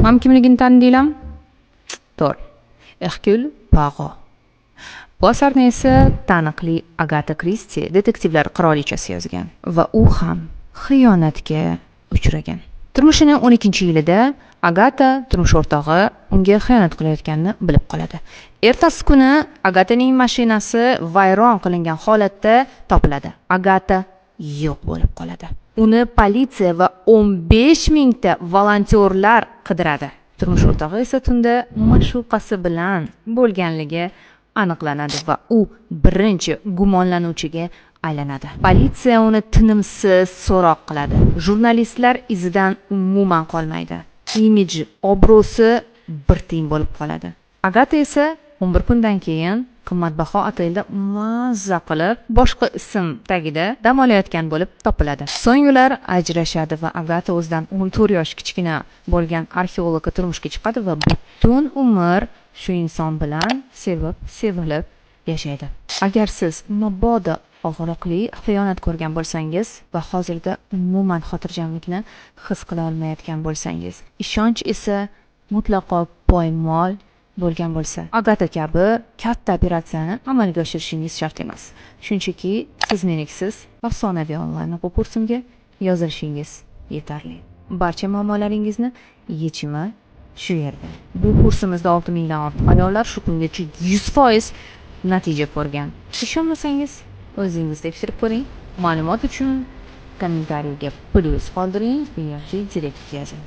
Mam kimligini tanidinglarmi? To'g'ri. Herkul Poirot. Bu asarni esa taniqli Agata Kristi detektivlar qirolichasi yozgan va u ham xiyonatga uchragan. Turmushining 12-yilida Agata turmush o'rtog'i unga xiyonat qilayotganini bilib qoladi. Ertasi kuni Agataning mashinasi vayron qilingan holatda topiladi. Agata yo'q bo'lib qoladi. Uni politsiya va 15 mingta volontyorlar qidiradi. Turmush o'rtog'i esa tunda ma'shuqasi bilan bo'lganligi aniqlanadi va u birinchi gumonlanuvchiga aylanadi. Politsiya uni tinimsiz so'roq qiladi. Jurnalistlar izidan umuman qolmaydi. Imidji, obro'si bir tiyin bo'lib qoladi. Agata esa 11 kundan keyin qimmatbaho otelda mazza qilib boshqa ism tagida dam olayotgan bo'lib topiladi. So'ng ular ajrashadi va Agata o'zidan 14 yosh kichkina bo'lgan arxeologga turmushga chiqadi va butun umr shu inson bilan sevilib yashaydi. Agar siz mabodo og'riqli xiyonat ko'rgan bo'lsangiz va hozirda umuman xotirjamlikni his qila olmayotgan bo'lsangiz, ishonch esa mutlaqo poymol bo'lgan bo'lsa, Agata kabi katta operatsiyani amalga oshirishingiz shart emas. Shunchaki siz meniksiz afsonaviy onlayn o'quv kursimga yozilishingiz yetarli. Barcha muammolaringizni yechimi shu yerda. Bu kursimizda 6000 dan ortiq ayollar shu kungacha 100% natija ko'rgan. Ishonmasangiz, o'zingiz tekshirib ko'ring. Ma'lumot uchun kommentariyga plyus qoldiring yoki direkt yozing.